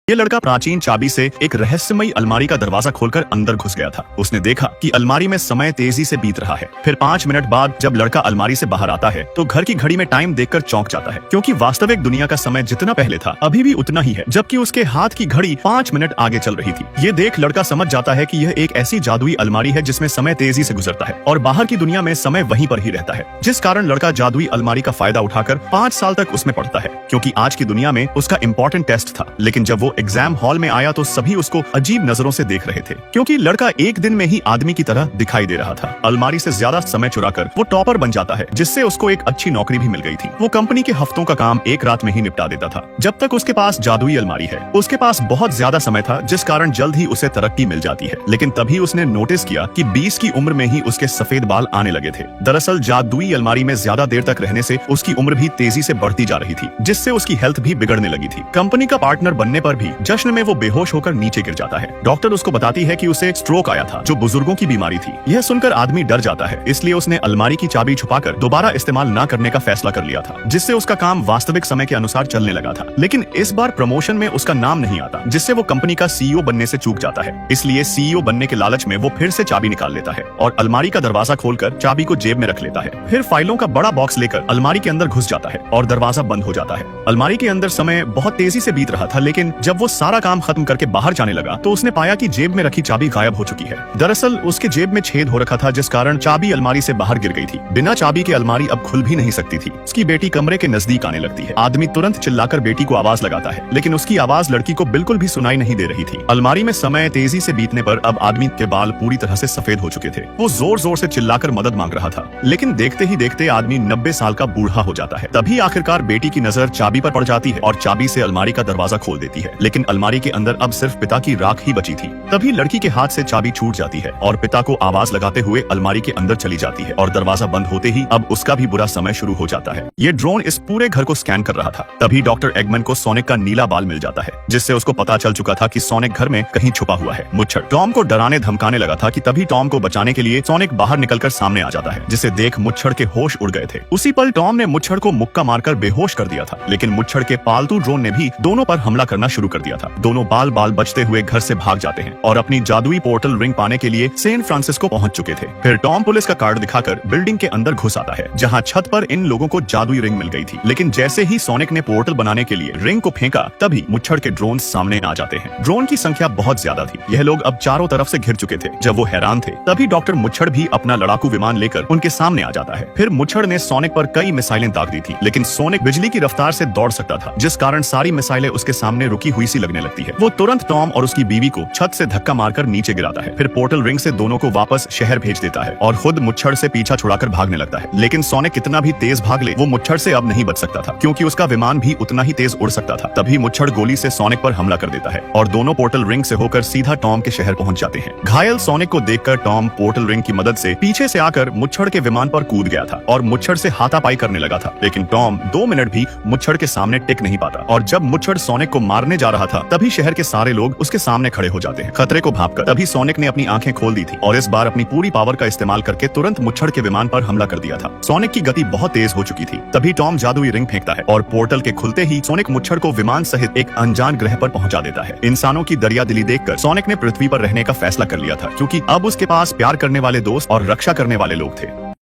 ये लड़का प्राचीन चाबी से एक रहस्यमयी अलमारी का दरवाजा खोलकर अंदर घुस गया था। उसने देखा कि अलमारी में समय तेजी से बीत रहा है। फिर 5 मिनट बाद जब लड़का अलमारी से बाहर आता है तो घर की घड़ी में टाइम देखकर चौंक जाता है, क्योंकि वास्तविक दुनिया का समय जितना पहले था अभी भी उतना ही है, जबकि उसके हाथ की घड़ी 5 मिनट आगे चल रही थी। ये देख लड़का समझ जाता है कि यह एक ऐसी जादुई अलमारी है जिसमें समय तेजी से गुजरता है और बाहर की दुनिया में समय वहीं पर ही रहता है, जिस कारण लड़का जादुई अलमारी का फायदा उठाकर 5 साल तक उसमें पढ़ता है, क्योंकि आज की दुनिया में उसका इम्पोर्टेंट टेस्ट था। लेकिन जब वो एग्जाम हॉल में आया तो सभी उसको अजीब नजरों से देख रहे थे, क्योंकि लड़का एक दिन में ही आदमी की तरह दिखाई दे रहा था। अलमारी से ज्यादा समय चुराकर वो टॉपर बन जाता है, जिससे उसको एक अच्छी नौकरी भी मिल गई थी। वो कंपनी के हफ्तों का काम एक रात में ही निपटा देता था। जब तक उसके पास जादुई अलमारी है, उसके पास बहुत ज्यादा समय था, जिस कारण जल्द ही उसे तरक्की मिल जाती है। लेकिन तभी उसने नोटिस किया कि 20 की उम्र में ही उसके सफेद बाल आने लगे थे। दरअसल जादुई अलमारी में ज्यादा देर तक रहने से उसकी उम्र भी तेजी से बढ़ती जा रही थी, जिससे उसकी हेल्थ भी बिगड़ने लगी थी। कंपनी का पार्टनर बनने पर भी जश्न में वो बेहोश होकर नीचे गिर जाता है। डॉक्टर उसको बताती है कि उसे स्ट्रोक आया था, जो बुजुर्गों की बीमारी थी। यह सुनकर आदमी डर जाता है, इसलिए उसने अलमारी की चाबी छुपाकर दोबारा इस्तेमाल न करने का फैसला कर लिया था, जिससे उसका काम वास्तविक समय के अनुसार चलने लगा था। लेकिन इस बार प्रमोशन में उसका नाम नहीं आता, जिससे वो कंपनी का सीईओ बनने से चूक जाता है। इसलिए सीईओ बनने के लालच में वो फिर से चाबी निकाल लेता है और अलमारी का दरवाजा खोलकर चाबी को जेब में रख लेता है। फिर फाइलों का बड़ा बॉक्स लेकर अलमारी के अंदर घुस जाता है और दरवाजा बंद हो जाता है। अलमारी के अंदर समय बहुत तेजी से बीत रहा था, लेकिन जब वो सारा काम खत्म करके बाहर जाने लगा तो उसने पाया कि जेब में रखी चाबी गायब हो चुकी है। दरअसल उसके जेब में छेद हो रखा था, जिस कारण चाबी अलमारी से बाहर गिर गई थी। बिना चाबी के अलमारी अब खुल भी नहीं सकती थी। उसकी बेटी कमरे के नजदीक आने लगती है। आदमी तुरंत चिल्लाकर बेटी को आवाज लगाता है, लेकिन उसकी आवाज लड़की को बिल्कुल भी सुनाई नहीं दे रही थी। अलमारी में समय तेजी से बीतने पर अब आदमी के बाल पूरी तरह से सफेद हो चुके थे। वो जोर जोर से चिल्लाकर मदद मांग रहा था, लेकिन देखते ही देखते आदमी 90 साल का बूढ़ा हो जाता है। तभी आखिरकार बेटी की नजर चाबी पर पड़ जाती है और चाबी से अलमारी का दरवाजा खोल देती है। लेकिन अलमारी के अंदर अब सिर्फ पिता की राख ही बची थी। तभी लड़की के हाथ से चाबी छूट जाती है और पिता को आवाज लगाते हुए अलमारी के अंदर चली जाती है और दरवाजा बंद होते ही अब उसका भी बुरा समय शुरू हो जाता है। ये ड्रोन इस पूरे घर को स्कैन कर रहा था। तभी डॉक्टर एगमैन को सोनिक का नीला बाल मिल जाता है, जिससे उसको पता चल चुका था कि सोनिक घर में कहीं छुपा हुआ है। मुच्छर टॉम को डराने धमकाने लगा था कि तभी टॉम को बचाने के लिए सोनिक बाहर निकलकर सामने आ जाता है, जिसे देख मुच्छर के होश उड़ गए थे। उसी पल टॉम ने मुच्छर को मुक्का मारकर बेहोश कर दिया था, लेकिन मुच्छर के पालतू ड्रोन ने भी दोनों पर हमला करना शुरू कर दिया था। दोनों बाल बाल बचते हुए घर से भाग जाते हैं और अपनी जादुई पोर्टल रिंग पाने के लिए सैन फ्रांसिस्को पहुंच चुके थे। फिर टॉम पुलिस का कार्ड दिखाकर बिल्डिंग के अंदर घुस आता है, जहां छत पर इन लोगों को जादुई रिंग मिल गई थी। लेकिन जैसे ही सोनिक ने पोर्टल बनाने के लिए रिंग को फेंका, तभी मुच्छर के ड्रोन सामने आ जाते हैं। ड्रोन की संख्या बहुत ज्यादा थी। यह लोग अब चारों तरफ से घिर चुके थे। जब वो हैरान थे, तभी डॉक्टर मुच्छर भी अपना लड़ाकू विमान लेकर उनके सामने आ जाता है। फिर मुच्छर ने सोनिक पर कई मिसाइलें दाग दी थी, लेकिन सोनिक बिजली की रफ्तार से दौड़ सकता था, जिस कारण सारी मिसाइलें उसके सामने रुकी हुई सी लगने लगती है। वो तुरंत टॉम और उसकी बीवी को छत से धक्का मारकर नीचे गिराता है। फिर पोर्टल रिंग से दोनों को वापस शहर भेज देता है और खुद मुच्छर से पीछा छुड़ाकर भागने लगता है। लेकिन सोनिक कितना भी तेज भाग ले, वो मुच्छर से अब नहीं बच सकता था, क्योंकि उसका विमान भी उतना ही तेज उड़ सकता था। तभी मुच्छर गोली से सोनिक पर हमला कर देता है और दोनों पोर्टल रिंग से होकर सीधा टॉम के शहर पहुंच जाते हैं। घायल सोनिक को देखकर टॉम पोर्टल रिंग की मदद से पीछे से आकर मुच्छर के विमान पर कूद गया था और मुच्छर से हाथापाई करने लगा था। लेकिन टॉम 2 मिनट भी मुच्छर के सामने टिक नहीं पाता और जब मुच्छर सोनिक को मारने जा रहा था, तभी शहर के सारे लोग उसके सामने खड़े हो जाते हैं, खतरे को भांपकर। तभी सोनिक ने अपनी आंखें खोल दी थी और इस बार अपनी पूरी पावर का इस्तेमाल करके तुरंत मुच्छर के विमान पर हमला कर दिया था। सोनिक की गति बहुत तेज हो चुकी थी। तभी टॉम जादुई रिंग फेंकता है और पोर्टल के खुलते ही सोनिक मुच्छर को विमान सहित एक अनजान ग्रह पर पहुंचा देता है। इंसानों की दरियादिली देखकर सोनिक ने पृथ्वी पर रहने का फैसला कर लिया था, क्योंकि अब उसके पास प्यार करने वाले दोस्त और रक्षा करने वाले लोग थे।